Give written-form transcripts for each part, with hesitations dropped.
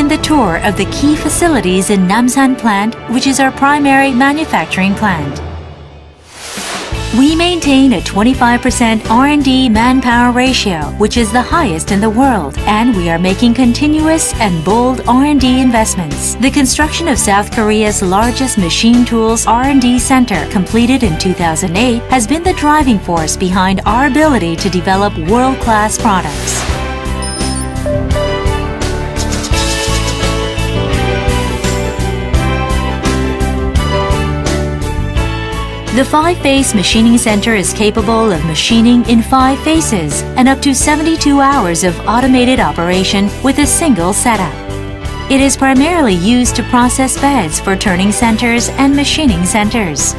begin the tour of the key facilities in Namsan plant, which is our primary manufacturing plant. We maintain a 25% R&D manpower ratio, which is the highest in the world, and we are making continuous and bold R&D investments. The construction of South Korea's largest machine tools R&D center, completed in 2008, has been the driving force behind our ability to develop world-class products. The 5-phase machining center is capable of machining in 5 phases and up to 72 hours of automated operation with a single setup. It is primarily used to process beds for turning centers and machining centers.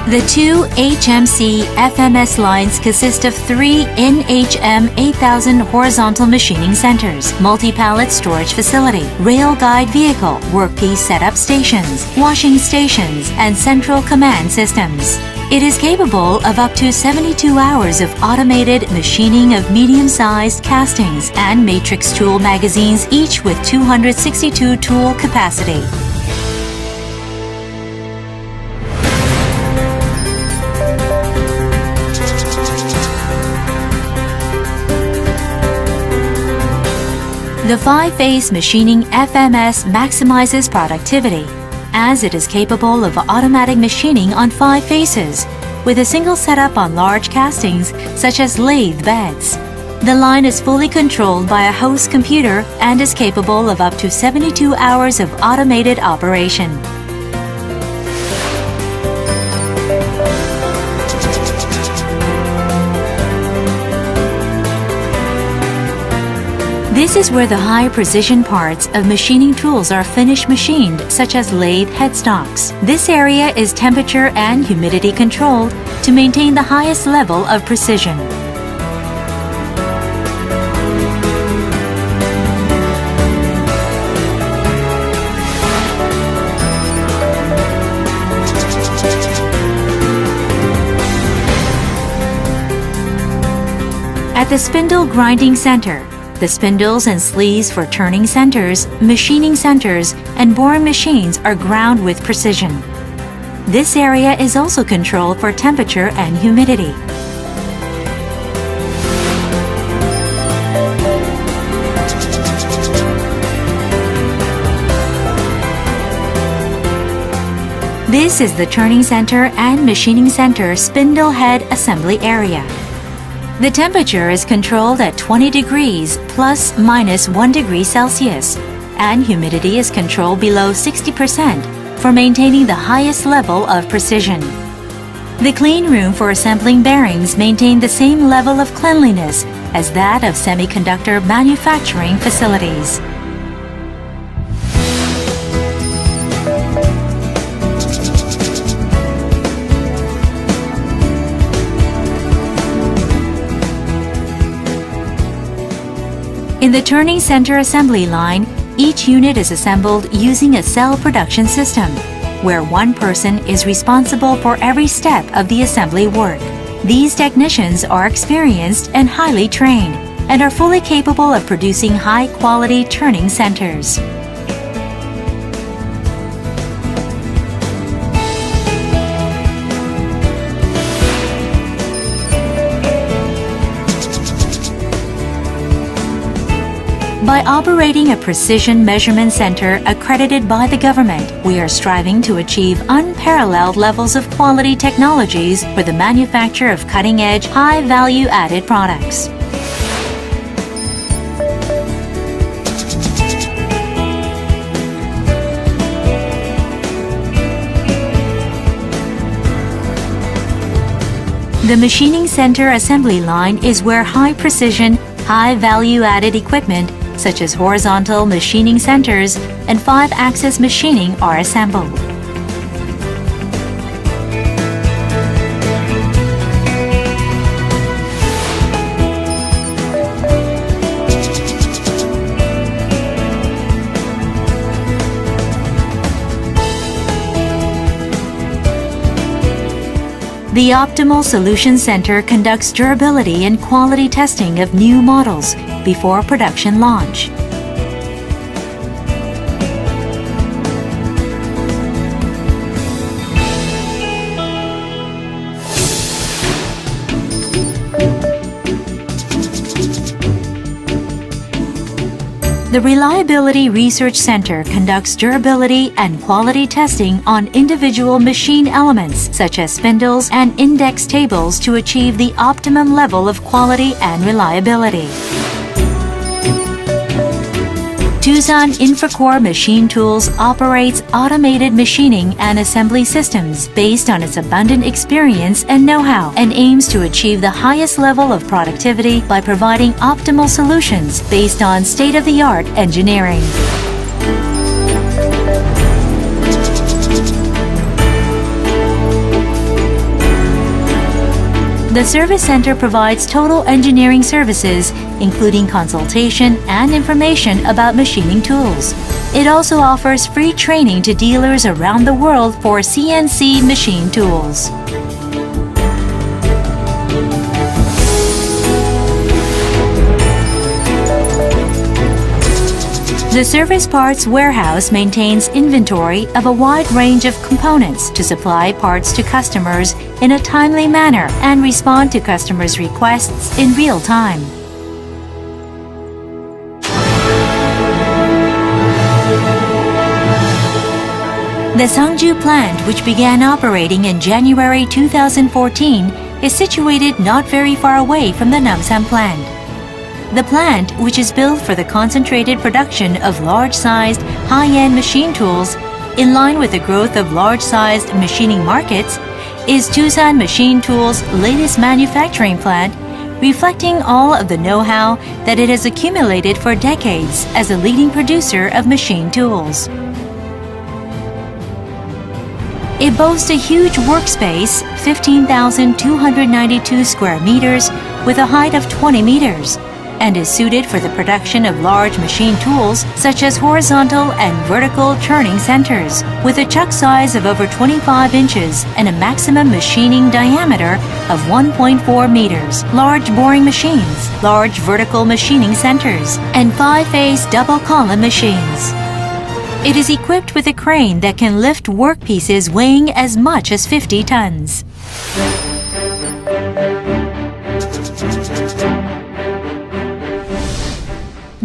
The 2 HMC FMS lines consist of 3 NHM 8000 horizontal machining centers, multi-pallet storage facility, rail guide vehicle, workpiece setup stations, washing stations, and central command systems. It is capable of up to 72 hours of automated machining of medium-sized castings and matrix tool magazines, each with 262 tool capacity. The 5-phase machining FMS maximizes productivity, as it is capable of automatic machining on 5 phases, with a single setup on large castings such as lathe beds. The line is fully controlled by a host computer and is capable of up to 72 hours of automated operation. This is where the high-precision parts of machining tools are finished machined, such as lathe headstocks. This area is temperature and humidity controlled to maintain the highest level of precision. At the spindle grinding center, the spindles and sleeves for turning centers, machining centers, and boring machines are ground with precision. This area is also controlled for temperature and humidity. This is the turning center and machining center spindle head assembly area. The temperature is controlled at 20 degrees plus minus 1 degree Celsius, and humidity is controlled below 60% for maintaining the highest level of precision. The clean room for assembling bearings maintain the same level of cleanliness as that of semiconductor manufacturing facilities. In the turning center assembly line, each unit is assembled using a cell production system, where one person is responsible for every step of the assembly work. These technicians are experienced and highly trained, and are fully capable of producing high-quality turning centers. By operating a precision measurement center accredited by the government, we are striving to achieve unparalleled levels of quality technologies for the manufacture of cutting-edge, high-value-added products. The machining center assembly line is where high-precision, high-value-added equipment such as horizontal machining centers and 5-axis machining are assembled. The Optimal Solution Center conducts durability and quality testing of new models before production launch. The Reliability Research Center conducts durability and quality testing on individual machine elements such as spindles and index tables to achieve the optimum level of quality and reliability. Doosan Infracore Machine Tools operates automated machining and assembly systems based on its abundant experience and know-how and aims to achieve the highest level of productivity by providing optimal solutions based on state-of-the-art engineering. The Service Center provides total engineering services, including consultation and information about machining tools. It also offers free training to dealers around the world for CNC machine tools. The Service Parts Warehouse maintains inventory of a wide range of components to supply parts to customers in a timely manner and respond to customers' requests in real time. The Sangju plant, which began operating in January 2014, is situated not very far away from the Namsan plant. The plant, which is built for the concentrated production of large-sized, high-end machine tools, in line with the growth of large-sized machining markets, is Doosan Machine Tools' latest manufacturing plant, reflecting all of the know-how that it has accumulated for decades as a leading producer of machine tools. It boasts a huge workspace, 15,292 square meters, with a height of 20 meters, and is suited for the production of large machine tools such as horizontal and vertical turning centers, with a chuck size of over 25 inches and a maximum machining diameter of 1.4 meters, large boring machines, large vertical machining centers, and 5-phase double-column machines. It is equipped with a crane that can lift workpieces weighing as much as 50 tons.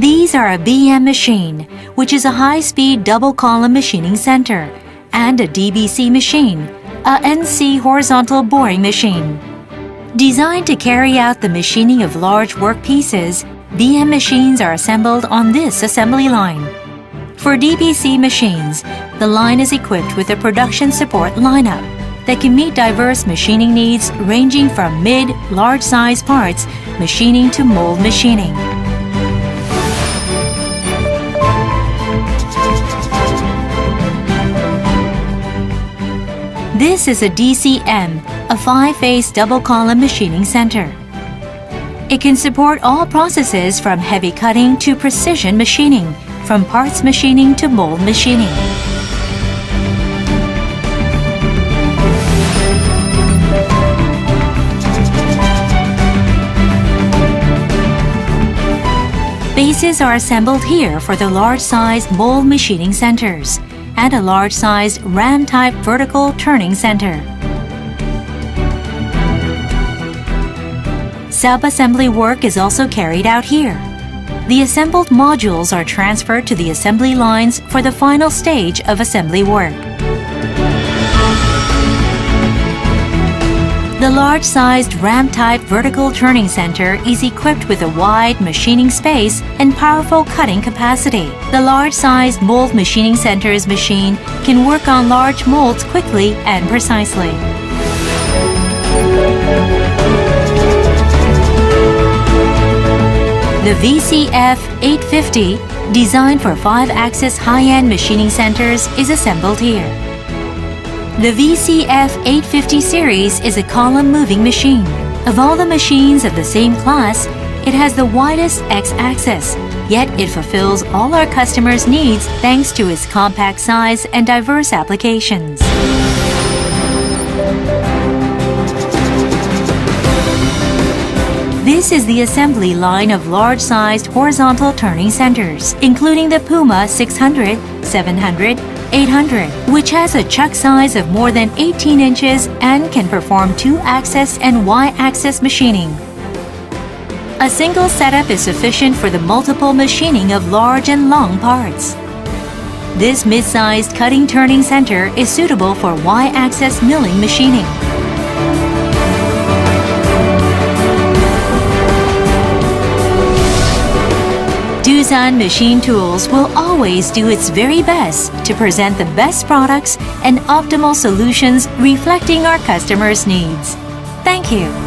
These are a BM machine, which is a high-speed double-column machining center, and a DBC machine, a NC horizontal boring machine. Designed to carry out the machining of large workpieces, BM machines are assembled on this assembly line. For DBC machines, the line is equipped with a production support lineup that can meet diverse machining needs ranging from mid, large-size parts machining to mold machining. This is a DCM, a 5-phase double-column machining center. It can support all processes from heavy cutting to precision machining, from parts machining to mold machining. Bases are assembled here for the large-sized mold machining centers and a large-sized ram-type vertical turning center. Sub-assembly work is also carried out here. The assembled modules are transferred to the assembly lines for the final stage of assembly work. The large-sized ram-type vertical turning center is equipped with a wide machining space and powerful cutting capacity. The large-sized mold machining center's machine can work on large molds quickly and precisely. The VCF 850, designed for 5-axis high-end machining centers, is assembled here. The VCF 850 series is a column-moving machine. Of all the machines of the same class, it has the widest X-axis, yet it fulfills all our customers' needs thanks to its compact size and diverse applications. This is the assembly line of large-sized horizontal turning centers, including the Puma 600, 700, 800, which has a chuck size of more than 18 inches and can perform 2-axis and Y-axis machining. A single setup is sufficient for the multiple machining of large and long parts. This mid-sized cutting turning center is suitable for Y-axis milling machining. Doosan Machine Tools will always do its very best to present the best products and optimal solutions reflecting our customers' needs. Thank you.